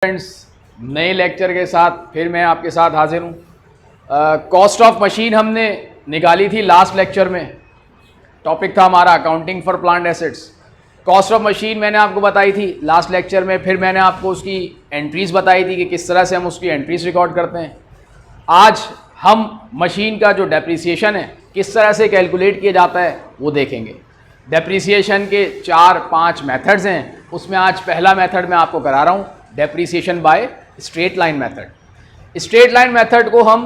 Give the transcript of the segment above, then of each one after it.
Friends, नए lecture के साथ फिर मैं आपके साथ हाजिर हूँ। कॉस्ट ऑफ मशीन हमने निकाली थी लास्ट लेक्चर में। टॉपिक था हमारा accounting for plant assets. Cost of machine मैंने आपको बताई थी लास्ट लेक्चर में। फिर मैंने आपको उसकी एंट्रीज़ बताई थी कि किस तरह से हम उसकी एंट्रीज रिकॉर्ड करते हैं। आज हम मशीन का जो डेप्रिसिएशन है किस तरह से कैलकुलेट किया जाता है वो देखेंगे। डेप्रिसिएशन के 4-5 मेथड्स हैं, उसमें आज पहला मेथड मैं आपको करा रहा हूँ, depreciation by straight line method. Straight line method को हम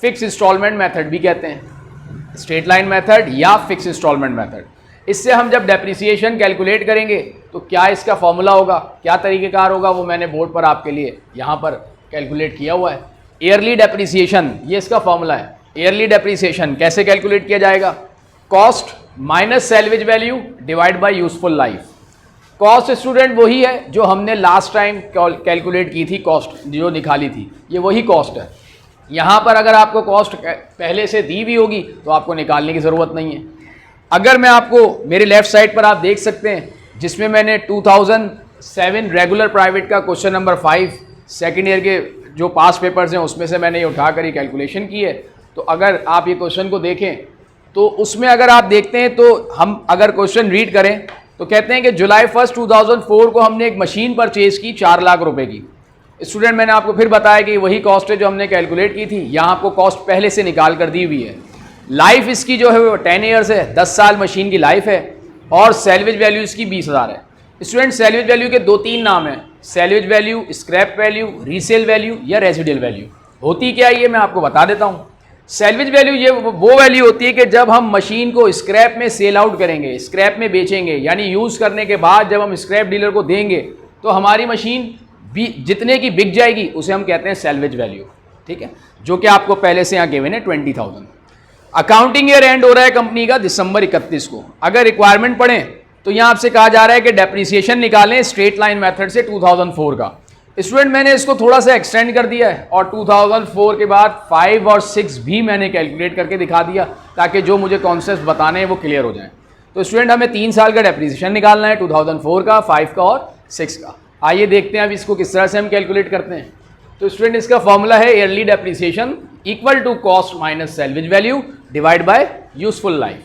फिक्स इंस्टॉलमेंट मेथड भी कहते हैं, स्ट्रेट लाइन मेथड या फिक्स इंस्टॉलमेंट मेथड। इससे हम जब डेप्रिसिएशन कैलकुलेट करेंगे तो क्या इसका फॉर्मूला होगा, क्या तरीक़ेकार होगा, वो मैंने बोर्ड पर आपके लिए यहाँ पर कैलकुलेट किया हुआ है। ईयरली डेप्रिसिएशन, ये इसका फॉर्मूला है। ईयरली डेप्रिसिएशन कैसे कैलकुलेट किया जाएगा? Cost minus salvage value divide by useful life. Cost student वही है जो हमने लास्ट टाइम कैलकुलेट की थी, कॉस्ट जो निकाली थी, ये वही कॉस्ट है। यहाँ पर अगर आपको कॉस्ट पहले से दी हुई होगी तो आपको निकालने की ज़रूरत नहीं है। अगर मैं आपको मेरे लेफ्ट साइड पर आप देख सकते हैं, जिसमें मैंने 2007 रेगुलर प्राइवेट का क्वेश्चन नंबर 5 सेकेंड ईयर के जो पास पेपर्स हैं उसमें से मैंने ये उठा कर ही कैलकुलेशन की है। तो अगर आप ये क्वेश्चन को देखें तो उसमें अगर आप देखते हैं तो हम अगर क्वेश्चन रीड करें तो कहते हैं कि जुलाई 1, 2004 को हमने एक मशीन परचेज की 4 लाख रुपए की। स्टूडेंट, मैंने आपको फिर बताया कि वही कॉस्ट है जो हमने कैलकुलेट की थी। यहाँ आपको कॉस्ट पहले से निकाल कर दी हुई है। लाइफ इसकी जो है वो 10 ईयर्स है, 10 साल मशीन की लाइफ है, और सैल्वेज वैल्यू इसकी 20,000 है। स्टूडेंट, सैल्वेज वैल्यू के 2-3 नाम हैं, salvage value, scrap value, resale value या रेजिडियल वैल्यू। होती क्या है ये मैं आपको बता देता हूँ। सैल्वेज वैल्यू ये वो वैल्यू होती है कि जब हम मशीन को स्क्रैप में सेल आउट करेंगे, स्क्रैप में बेचेंगे, यानी यूज़ करने के बाद जब हम स्क्रैप डीलर को देंगे तो हमारी मशीन भी जितने की बिक जाएगी उसे हम कहते हैं सैल्वेज वैल्यू। ठीक है, जो कि आपको पहले से यहाँ गिवन है 20,000। अकाउंटिंग ईयर एंड हो रहा है कंपनी का दिसंबर 31 को। अगर रिक्वायरमेंट पढ़ें तो यहाँ आपसे कहा जा रहा है कि डेप्रिसिएशन निकालें स्ट्रेट लाइन मेथड से 2004 का। स्टूडेंट, मैंने इसको थोड़ा सा एक्सटेंड कर दिया है और 2004 के बाद 5 और 6 भी मैंने कैलकुलेट करके दिखा दिया ताकि जो मुझे कॉन्सेप्ट बताने हैं वो क्लियर हो जाएं। तो स्टूडेंट, हमें 3 साल का डेप्रिसिएशन निकालना है, 2004 का, 5 का और 6 का। आइए देखते हैं अब इसको किस तरह से हम कैलकुलेट करते हैं। तो स्टूडेंट, इसका फॉर्मूला है yearly depreciation equal to cost minus salvage value divide by useful life.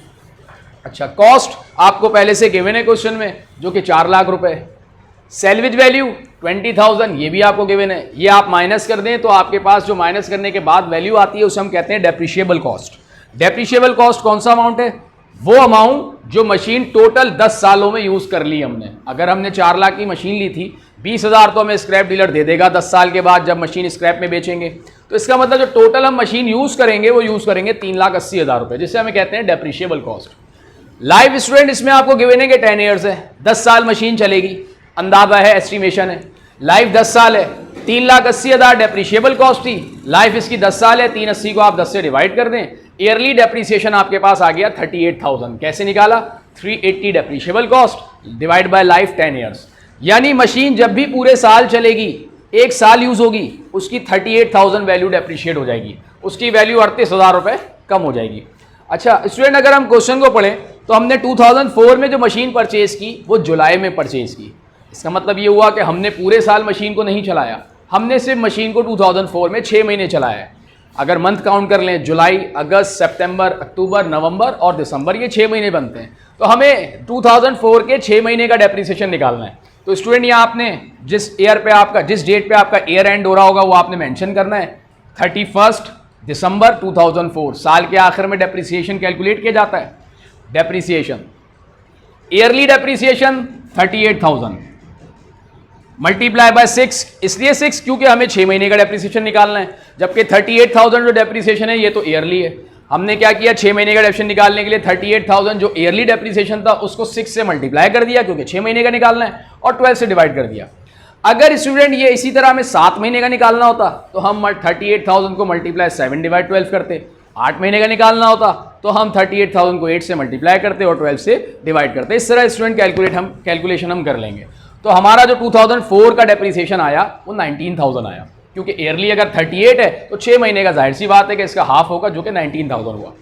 अच्छा, कॉस्ट आपको पहले से गिवन है क्वेश्चन में जो कि 4 लाख रुपए है। सैल्वेज वैल्यू 20,000 ये भी आपको गिवन है। ये आप माइनस कर दें तो आपके पास जो माइनस करने के बाद वैल्यू आती है उसे हम कहते हैं डेप्रिशिएबल कॉस्ट। डेप्रिशिएबल कॉस्ट कौन सा अमाउंट है? वो अमाउंट जो मशीन टोटल 10 सालों में यूज़ कर ली हमने। अगर हमने 4 लाख की मशीन ली थी, 20,000 तो हमें स्क्रैप डीलर दे देगा 10 साल के बाद जब मशीन स्क्रैप में बेचेंगे। तो इसका मतलब जो टोटल हम मशीन यूज़ करेंगे वो यूज़ करेंगे 3,80,000 रुपये, जिसे हमें कहते हैं डेप्रिशिएबल कॉस्ट। लाइफ स्टूडेंट, इसमें आपको गिवन है कि 10 ईयर्स है, 10 साल मशीन चलेगी, अंदाजा है, एस्टिमेशन है। लाइफ 10 साल है, 3,80,000 डेप्रिशिएबल कॉस्ट थी। लाइफ इसकी 10 साल है, 380 को आप 10 से डिवाइड कर दें, ईयरली डेप्रिसिएशन आपके पास आ गया 38,000। कैसे निकाला? 380 depreciable cost divide by life 10 years. यानी मशीन जब भी पूरे साल चलेगी, 1 साल यूज होगी, उसकी 38,000 वैल्यू डेप्रिशिएट हो जाएगी, उसकी वैल्यू 38,000 रुपये कम हो जाएगी। अच्छा स्टूडेंट, अगर हम क्वेश्चन को पढ़ें तो हमने 2004 में जो मशीन परचेज की वो जुलाई में परचेज की। इसका मतलब ये हुआ कि हमने पूरे साल मशीन को नहीं चलाया, हमने सिर्फ मशीन को 2004 में 6 महीने चलाया है। अगर मंथ काउंट कर लें, जुलाई, अगस्त, सितंबर, अक्टूबर, नवंबर और दिसंबर, ये 6 महीने बनते हैं। तो हमें 2004 के 6 महीने का डेप्रिसिएशन निकालना है। तो स्टूडेंट, ये आपने जिस ईयर पे आपका, जिस डेट पे आपका ईयर एंड हो रहा होगा वो आपने मेंशन करना है। 31 दिसंबर 2004 साल के आखिर में डेप्रिसिएशन कैलकुलेट किया जाता है। Depreciation, yearly depreciation 38,000 multiply by 6, इसलिए 6 क्योंकि हमें 6 महीने का डेप्रिसिएशन निकालना है, जबकि 38,000 जो डेप्रिसिएशन है ये तो ईयरली है। हमने क्या किया, 6 महीने का डेप्रिसिएशन निकालने के लिए 38,000 जो ईयरली डेप्रिसिएशन था उसको 6 से मल्टीप्लाई कर दिया क्योंकि 6 महीने का निकालना है, और 12 से डिवाइड कर दिया। अगर स्टूडेंट ये इसी तरह हमें 7 महीने का निकालना होता तो हम 38,000 को मल्टीप्लाई 7 डिवाइड 12 करते। 8 महीने का निकालना होता तो हम 38,000 को 8 से मल्टीप्लाई करते और 12 से डिवाइड करते। इस तरह स्टूडेंट कैलकुलेशन हम कर लेंगे। तो हमारा जो 2004 का डेप्रिसिएशन आया वो 19,000 आया, क्योंकि ईयरली अगर 38 है तो 6 महीने का जाहिर सी बात है कि इसका हाफ होगा जो कि 19,000 हुआ।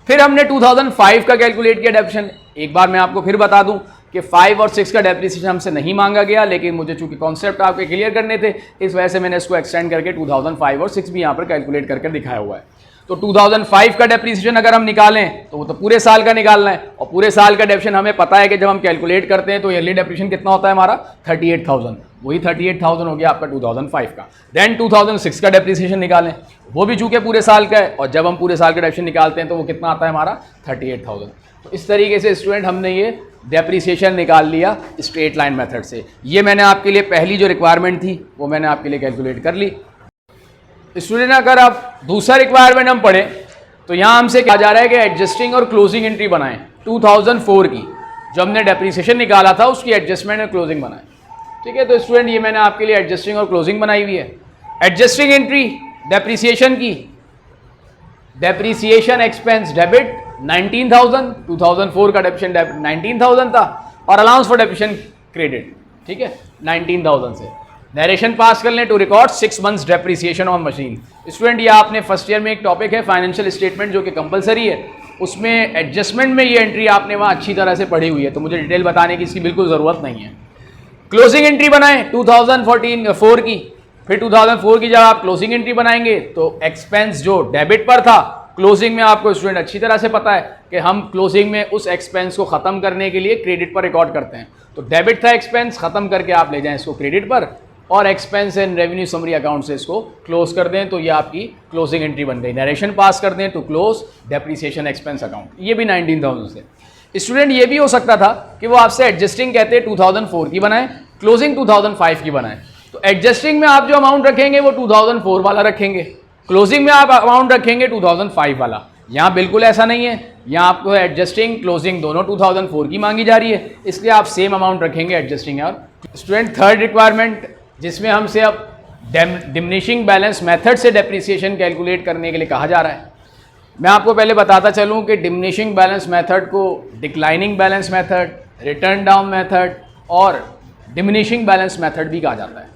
फिर हमने 2005 का कैलकुलेट किया डेप्रिसिएशन। एक बार मैं आपको फिर बता दूं, कि 5 और 6 का डेप्रिसिएशन हमसे नहीं मांगा गया, लेकिन मुझे चूंकि कॉन्सेप्ट आपके क्लियर करने थे, इस वजह से मैंने इसको एक्सटेंड करके 2005 और 6 भी यहाँ पर कैलकुलेट करके दिखाया हुआ है। तो 2005 का डेप्रिसिएशन अगर हम निकालें तो वो तो पूरे साल का निकालना है, और पूरे साल का डेप्रिसिएशन हमें पता है कि जब हम कैलकुलेट करते हैं तो ईयरली डेप्रिसिएशन कितना होता है हमारा 38,000, वही 38,000 हो गया आपका 2005 का। देन 2006 का डेप्रिसिएशन निकालें, वो भी चूंकि पूरे साल का है, और जब हम पूरे साल का डेप्रिसिएशन निकालते हैं तो वो कितना आता है हमारा 38,000। तो इस तरीके से स्टूडेंट हमने ये डेप्रिसिएशन निकाल लिया स्ट्रेट लाइन मेथड से। ये मैंने आपके लिए पहली जो रिक्वायरमेंट थी वो मैंने आपके लिए कैलकुलेट कर ली। स्टूडेंट अगर आप दूसरा रिक्वायरमेंट हम पढ़ें तो यहाँ हमसे कहा जा रहा है कि एडजस्टिंग और क्लोजिंग एंट्री बनाएं 2004 की, जो हमने डेप्रिसिएशन निकाला था उसकी एडजस्टमेंट और क्लोजिंग बनाएं। ठीक है, तो स्टूडेंट ये मैंने आपके लिए एडजस्टिंग और क्लोजिंग बनाई हुई है। एडजस्टिंग एंट्री डेप्रिसिएशन की, डेप्रिसिएशन एक्सपेंस डेबिट 19,000, 2004 का डेप्रिसिएशन 19,000 था, और अलाउंस फॉर डेप्रिसिएशन क्रेडिट, ठीक है 19,000 से। नरेशन पास कर लें to record 6 months depreciation on machine. Student ये आपने फर्स्ट ईयर में एक टॉपिक है फाइनेंशियल स्टेटमेंट जो कि कंपलसरी है, उसमें एडजस्टमेंट में ये एंट्री आपने वहाँ अच्छी तरह से पढ़ी हुई है, तो मुझे डिटेल बताने की इसकी बिल्कुल ज़रूरत नहीं है। क्लोजिंग एंट्री बनाएं 2014 की, फिर 2004 की जब आप क्लोजिंग एंट्री बनाएंगे तो एक्सपेंस जो डेबिट पर था, क्लोजिंग में आपको स्टूडेंट अच्छी तरह से पता है कि हम क्लोजिंग में उस एक्सपेंस को ख़त्म करने के लिए क्रेडिट पर रिकॉर्ड करते हैं। तो डेबिट था एक्सपेंस, ख़त्म करके आप ले जाएं इसको क्रेडिट पर, और expense and revenue summary account से इसको क्लोज कर दें, तो ये आपकी क्लोजिंग एंट्री बन गई। नरेशन पास कर दें to close depreciation expense account, ये भी 19,000 से। स्टूडेंट ये भी हो सकता था कि वो आपसे एडजस्टिंग कहते हैं 2004 की बनाएं, क्लोजिंग 2005 की बनाएं। तो एडजस्टिंग में आप जो अमाउंट रखेंगे वो 2004 वाला रखेंगे, क्लोजिंग में आप अमाउंट रखेंगे 2005 वाला। यहाँ बिल्कुल ऐसा नहीं है, यहाँ आपको एडजस्टिंग क्लोजिंग दोनों 2004 की मांगी जा रही है, इसलिए आप सेम अमाउंट रखेंगे एडजस्टिंग और। स्टूडेंट थर्ड रिक्वायरमेंट जिसमें हमसे अब डिमिनिशिंग बैलेंस मेथड से डेप्रिसिएशन कैलकुलेट करने के लिए कहा जा रहा है। मैं आपको पहले बताता चलूँ कि डिमिनिशिंग बैलेंस मेथड को declining balance method, return down method और डिमिनिशिंग बैलेंस मेथड भी कहा जाता है।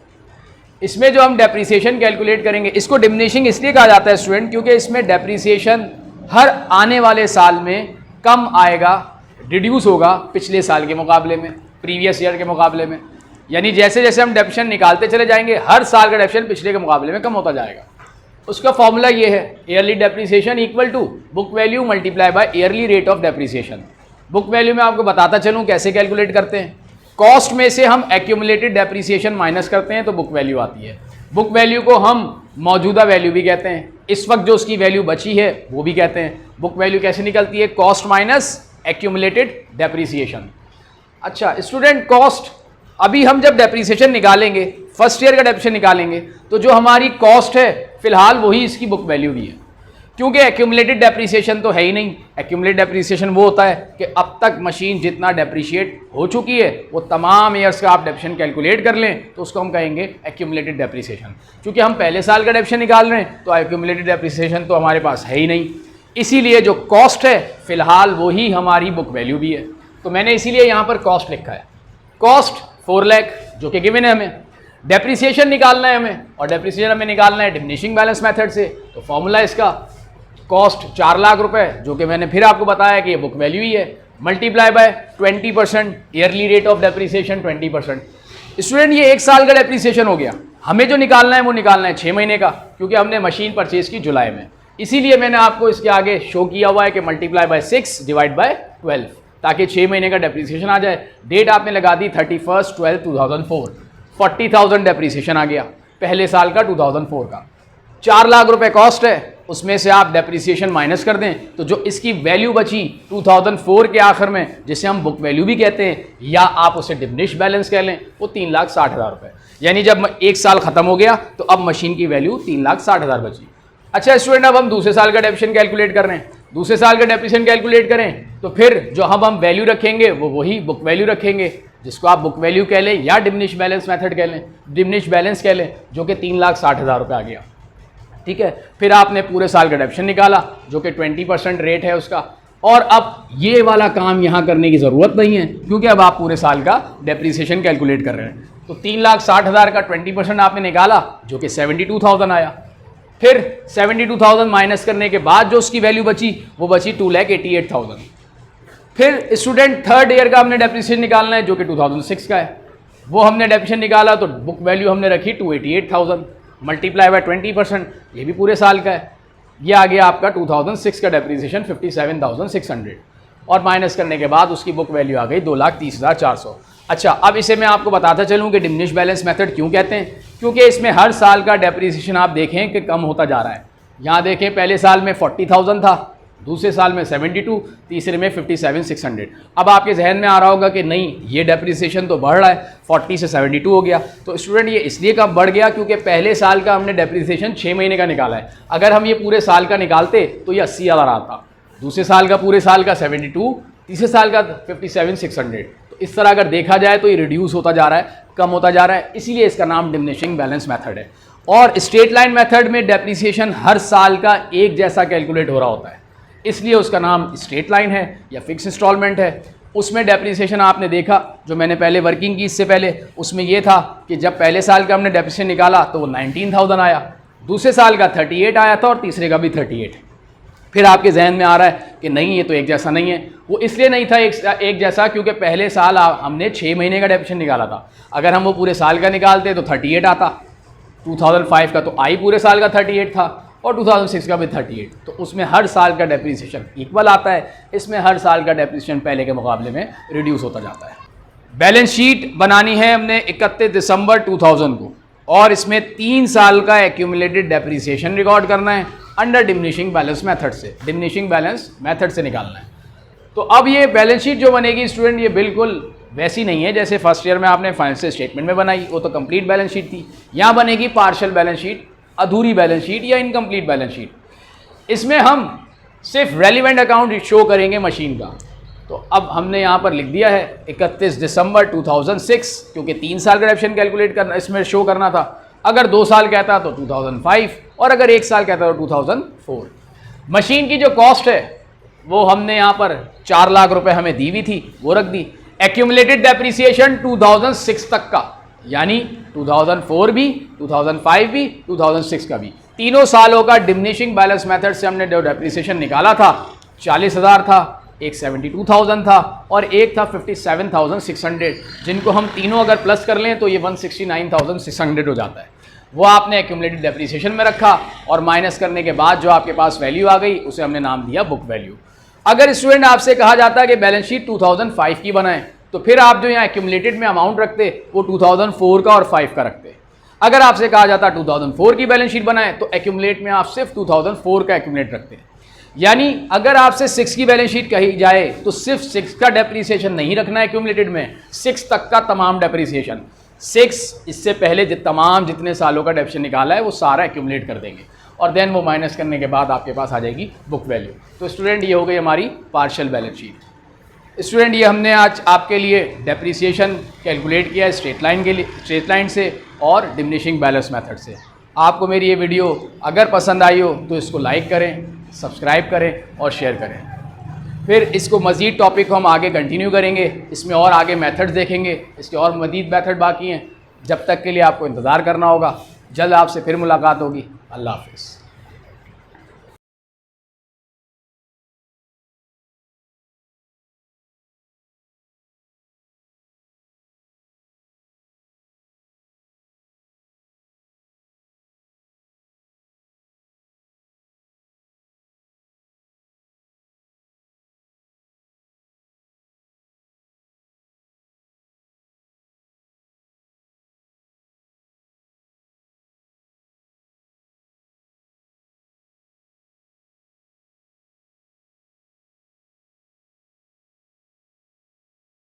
इसमें जो हम डेप्रिसिएशन कैलकुलेट करेंगे, इसको डिमिनिशिंग इसलिए कहा जाता है स्टूडेंट क्योंकि इसमें डेप्रिसिएशन हर आने वाले साल में कम आएगा, रिड्यूस होगा पिछले साल के मुकाबले में, प्रीवियस ईयर के मुकाबले में। यानी जैसे जैसे हम डेप्रिसिएशन निकालते चले जाएंगे हर साल का डेप्रिसिएशन पिछले के मुकाबले में कम होता जाएगा। उसका फॉर्मूला ये है, yearly depreciation equal to book value multiply by yearly rate of depreciation. Book value में आपको बताता चलूँ कैसे कैलकुलेट करते हैं। कॉस्ट में से हम एक्यूमुलेटेड डेप्रिसिएशन माइनस करते हैं तो बुक वैल्यू आती है। बुक वैल्यू को हम मौजूदा वैल्यू भी कहते हैं, इस वक्त जो उसकी वैल्यू बची है वो भी कहते हैं। बुक वैल्यू कैसे निकलती है? Cost minus accumulated depreciation. अच्छा स्टूडेंट, कॉस्ट अभी हम जब डेप्रिसिएशन निकालेंगे, फर्स्ट ईयर का डेप्रिसिएशन निकालेंगे, तो जो हमारी कॉस्ट है फिलहाल वही इसकी बुक वैल्यू भी है, क्योंकि एक्यूमुलेटेड डेप्रिसिएशन तो है ही नहीं। एक्यूमुलेटेड डेप्रिसिएशन वो होता है कि अब तक मशीन जितना डेप्रिशिएट हो चुकी है वो तमाम ईयर्स का आप डेप्रिसिएशन कैलकुलेट कर लें तो उसको हम कहेंगे एक्यूमुलेटेड डेप्रिसिएशन। क्योंकि हम पहले साल का डेप्रिसिएशन निकाल रहे हैं तो एक्यूमुलेटेड डेप्रिसिएशन तो हमारे पास है ही नहीं, इसीलिए जो कॉस्ट है फिलहाल वही हमारी बुक वैल्यू भी है। तो मैंने इसीलिए यहाँ पर कॉस्ट लिखा है। कॉस्ट 4 लाख जो कि गिवन है हमें, डेप्रिसिएशन निकालना है हमें, और डेप्रिसिएशन हमें निकालना है डिमिनिशिंग बैलेंस मेथड से। तो फॉर्मूला इसका कॉस्ट 4 लाख रुपए, जो कि मैंने फिर आपको बताया कि ये बुक वैल्यू ही है, multiply by 20% yearly rate of depreciation 20%। Student ये 1 साल का डेप्रिसिएशन हो गया, हमें जो निकालना है वो निकालना है 6 महीने का, क्योंकि हमने मशीन परचेज की जुलाई में। इसीलिए मैंने आपको इसके आगे शो किया हुआ है कि मल्टीप्लाई बाय 6 डिवाइड बाय 12, ताकि 6 महीने का डेप्रिसिएशन आ जाए। डेट आपने लगा दी 31/12/2004, 40,000 डेप्रिसिएशन आ गया पहले साल का 2004 का। 4 लाख रुपए कॉस्ट है, उसमें से आप डेप्रिसिएशन माइनस कर दें तो जो इसकी वैल्यू बची 2004 के आखिर में, जिसे हम बुक वैल्यू भी कहते हैं या आप उसे डिमिनिश बैलेंस कह लें, वो 3,60,000 रुपये। यानी जब 1 साल खत्म हो गया तो अब मशीन की वैल्यू 3,60,000 बची। अच्छा स्टूडेंट, अब हम दूसरे साल का डेप्रिसिएशन कैलकुलेट कर रहे हैं। दूसरे साल का डेप्रिसिएशन कैलकुलेट करें तो फिर जो हम वैल्यू रखेंगे वो वही बुक वैल्यू रखेंगे, जिसको आप बुक वैल्यू कह लें या डिमिनिश बैलेंस मेथड कह लें, डिमिनिश बैलेंस कह लें, जो कि 3,60,000 रुपये आ गया। ठीक है, फिर आपने पूरे साल का डेप्रिसिएशन निकाला जो कि 20% रेट है उसका, और अब ये वाला काम यहाँ करने की ज़रूरत नहीं है क्योंकि अब आप पूरे साल का डेप्रिसिएशन कैलकुलेट कर रहे हैं। तो 3,60,000 का 20% आपने निकाला जो कि 72,000 आया। फिर 72,000 माइनस करने के बाद जो उसकी वैल्यू बची वो बची 2,88,000। फिर स्टूडेंट थर्ड ईयर का हमने डेप्रिसिएशन निकालना है जो कि 2006 का है, वो हमने डेप्रिसिएशन निकाला तो बुक वैल्यू हमने रखी 288,000 मल्टीप्लाई बाय 20%, ये भी पूरे साल का है। ये आ गया आपका 2006 का डेप्रिसिएशन 57,600 और माइनस करने के बाद उसकी बुक वैल्यू आ गई 2,30,400। अच्छा, अब इसे मैं आपको बताता चलूँ कि डिमिनिश बैलेंस मेथड क्यों कहते हैं, क्योंकि इसमें हर साल का डेप्रिसिएशन आप देखें कि कम होता जा रहा है। यहाँ देखें पहले साल में 40,000 था, दूसरे साल में 72, तीसरे में 57,600। अब आपके जहन में आ रहा होगा कि नहीं ये डेप्रिसिएशन तो बढ़ रहा है, 40 से 72 हो गया। तो स्टूडेंट ये इसलिए कम बढ़ गया क्योंकि पहले साल का हमने डेप्रिसिएशन 6 महीने का निकाला है। अगर हम ये पूरे साल का निकालते तो ये 80,000 आता, दूसरे साल का पूरे साल का 72, तीसरे साल का 57,600। तो इस तरह अगर देखा जाए तो ये रिड्यूस होता जा रहा है, कम होता जा रहा है, इसीलिए इसका नाम डिमिनिशिंग बैलेंस मेथड है। और स्ट्रेट लाइन मेथड में डेप्रिसिएशन हर साल का एक जैसा कैलकुलेट हो रहा होता है, इसलिए उसका नाम स्ट्रेट लाइन है या फिक्स इंस्टॉलमेंट है। उसमें डेप्रिसिएशन आपने देखा जो मैंने पहले वर्किंग की इससे पहले, उसमें यह था कि जब पहले साल का हमने डेप्रिसिएशन निकाला तो वो 19,000 आया, दूसरे साल का 38 आया था और तीसरे का भी 38। फिर आपके जहन में आ रहा है कि नहीं ये तो एक जैसा नहीं है। वो इसलिए नहीं था एक जैसा क्योंकि पहले साल हमने 6 महीने का डेप्रिसिएशन निकाला था। अगर हम वो पूरे साल का निकालते तो 38 आता, 2005 का तो आई पूरे साल का 38 था और 2006 का भी 38। तो उसमें हर साल का डेप्रिसिएशन इक्वल आता है, इसमें हर साल का डेप्रिसिएशन पहले के मुकाबले में रिड्यूस होता जाता है। बैलेंस शीट बनानी है हमने 31 दिसंबर 2000 को और इसमें 3 साल का एक्यूमुलेटेड डेप्रिसिएशन रिकॉर्ड करना है अंडर डिमिनिशिंग बैलेंस मेथड से, डिमिनिशिंग बैलेंस मेथड से निकालना है। तो अब ये बैलेंस शीट जो बनेगी स्टूडेंट ये बिल्कुल वैसी नहीं है जैसे फर्स्ट ईयर में आपने फाइनेंशियल स्टेटमेंट में बनाई, वो तो कंप्लीट बैलेंस शीट थी। यहाँ बनेगी पार्शियल बैलेंस शीट, अधूरी बैलेंस शीट या इनकम्प्लीट बैलेंस शीट। इसमें हम सिर्फ रेलिवेंट अकाउंट शो करेंगे मशीन का। तो अब हमने यहाँ पर लिख दिया है 31 दिसंबर 2006 क्योंकि 3 साल का डेप्रिसिएशन कैलकुलेट करना इसमें शो करना था। अगर 2 साल कहता तो 2005 और अगर 1 साल कहता तो 2004। मशीन की जो कॉस्ट है वो हमने यहाँ पर 4 लाख रुपए हमें दी हुई थी, वो रख दी। एक्यूमुलेटेड डेप्रिसिएशन 2006 तक का, यानी 2004 भी, 2005 भी, 2006 का भी, तीनों सालों का डिमिनिशिंग बैलेंस मेथड से हमने जो डेप्रिसिएशन निकाला था 40,000 था, एक 72,000 था और एक था 57,600, जिनको हम तीनों अगर प्लस कर लें तो ये 169,600 हो जाता है। वो आपने एक्यूमुलेटेड डेप्रिसिएशन में रखा और माइनस करने के बाद जो आपके पास वैल्यू आ गई उसे हमने नाम दिया बुक वैल्यू। अगर स्टूडेंट आपसे कहा जाता है कि बैलेंस शीट 2005 की बनाएं तो फिर आप जो यहाँ एक्यूमुलेटेड में अमाउंट रखते वो 2004 का और 5 का रखते। अगर आपसे कहा जाता 2004 की बैलेंस शीट बनाएं तो एक्यूमुलेट में आप सिर्फ 2004 का एक्यूमुलेट रखते। यानी अगर आपसे 6 की बैलेंस शीट कही जाए तो सिर्फ 6 का डेप्रिसिएशन नहीं रखना है एक्यूमुलेटेड में, 6 तक का तमाम डेप्रिसिएशन, 6 इससे पहले तमाम जितने सालों का डेप्रिसिएशन निकाला है वो सारा एक्यूमुलेट कर देंगे और देन वो माइनस करने के बाद आपके पास आ जाएगी बुक वैल्यू। तो स्टूडेंट ये हो गई हमारी पार्शियल बैलेंस शीट। स्टूडेंट ये हमने आज आपके लिए डेप्रिसिएशन कैलकुलेट किया है स्ट्रेट लाइन के लिए, स्ट्रेट लाइन से और डिमिनिशिंग बैलेंस मेथड से। आपको मेरी ये वीडियो अगर पसंद आई हो तो इसको लाइक करें, सब्सक्राइब करें और शेयर करें। फिर इसको मज़ीद टॉपिक को हम आगे कंटिन्यू करेंगे, इसमें और आगे मेथड्स देखेंगे, इसके और मज़ीद मेथड बाकी हैं। जब तक के लिए आपको इंतज़ार करना होगा। जल्द आपसे फिर मुलाकात होगी। अल्लाह हाफ़िज़।